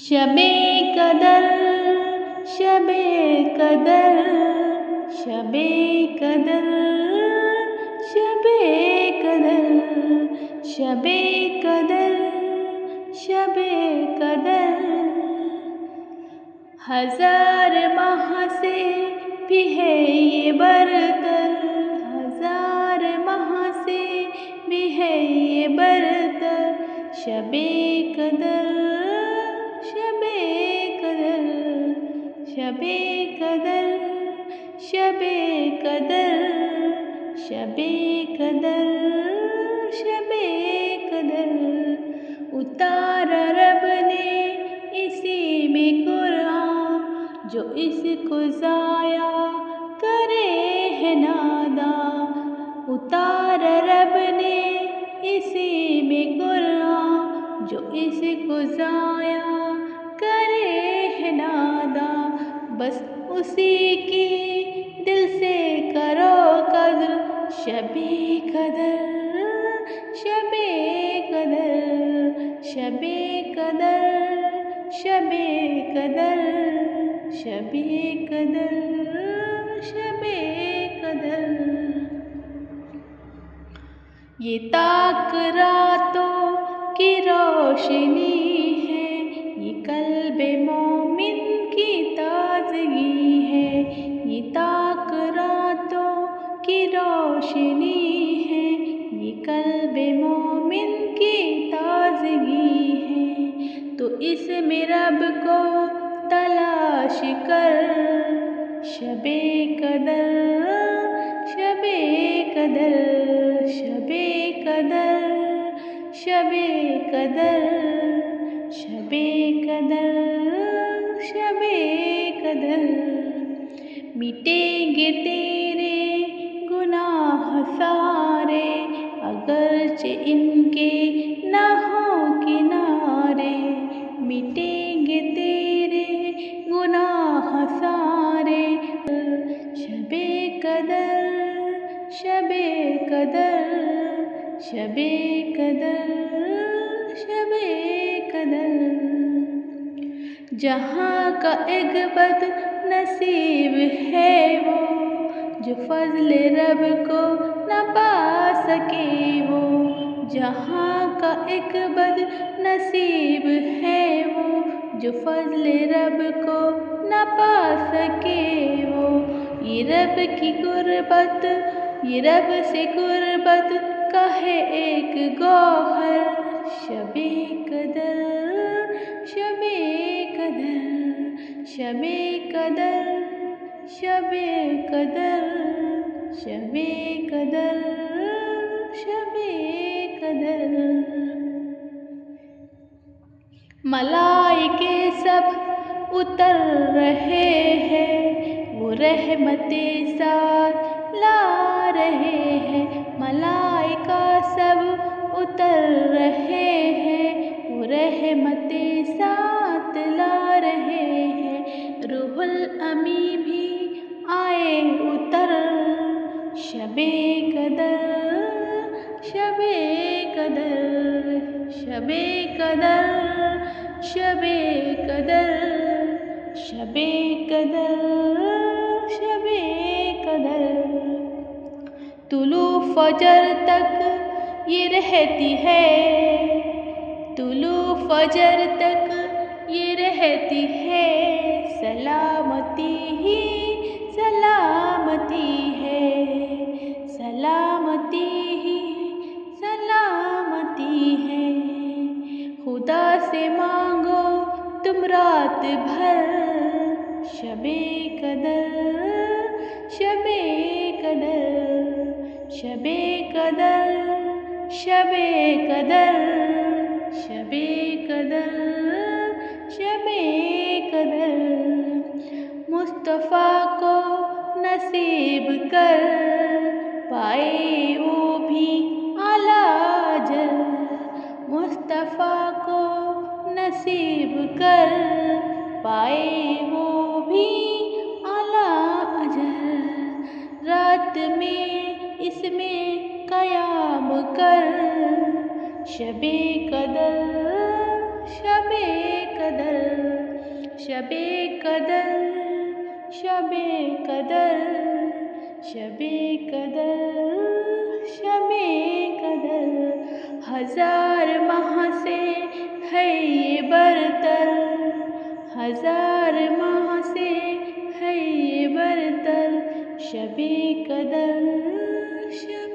شبِ قدر شبِ قدر شبِ قدر شبِ قدر شبِ قدر شبِ قدر ہزار ماہ سے بھی ہے یہ برتر، ہزار ماہ سے بھی ہے یہ برتر، شبِ قدر شبِ قدر شبِ قدر شبِ قدر شبِ قدر شبِ قدر اتارا رب نے اسی میں قرآن، جو اس کو ضائع کرے ہے ناداں، اتارا رب نے اسی میں قرآن، جو اس کو ضائع کرے ہے ناداں، بس اسی کی دل سے کرو قدر، شبِ قدر شبِ قدر شبِ قدر شبِ قدر شبِ قدر شبِ قدر یہ طاق راتوں کی روشنی ہے، یہ قلب مومن کی تازگی ہے، یہ طاق راتوں کی روشنی ہے، یہ قلب مومن کی تازگی ہے، تو اس میں رب کو تلاش کر، شبِ قدر شبِ قدر شبِ قدر شبِ قدر شبِ قدر شبِ قدر مٹیں گے تیرے گناہ سارے، اگرچہ ان کے نہ ہوں کنارے، مٹیں گے تیرے گناہ سارے، شبِ قدر شبِ قدر شبِ قدر شبِ قدر جہاں کا ایک بد نصیب ہے وہ، جو فضل رب کو نہ پا سکے وہ، جہاں کا ایک بد نصیب ہے وہ، جو فضل رب کو نہ پا سکے وہ، یہ رب کی قربت، یہ رب سے قربت کا ہے ایک گوہر، شبِ قدر شبِ قدر شبِ قدر شبِ قدر شبِ قدر شبِ قدر ملائکے سب اتر رہے ہیں، وہ رحمتیں ساتھ لا رہے ہیں، ملائکہ سب اتر رہے ہیں، وہ رحمتیں ساتھ لا رہے ہیں، روح الامیں بھی آئے اتر، شبِ قدر شبِ قدر شبِ قدر شبِ قدر شبِ قدر شبِ قدر طلوع فجر تک یہ رہتی ہے، طلوع فجر تک یہ رہتی ہے، سلامتی ہی سلامتی ہے، سلامتی ہی سلامتی ہے، خدا سے مانگو تم رات بھر، شبِ قدر شبِ قدر شبِ قدر شبِ قدر شبِ قدر شبِ قدر مصطفیٰ کو نصیب کر پائے وہ بھی اعلیٰ اجر، مصطفیٰ کو نصیب کر پائے وہ بھی اعلیٰ اجر، رات میں اس میں قیام کر، شبِ قدر شبِ قدر شبِ قدر شبِ قدر شبِ قدر شبِ قدر ہزار ماہ سے ہے یہ برتر ہزار ماہ سے ہے یہ برتر شبِ قدر شبِ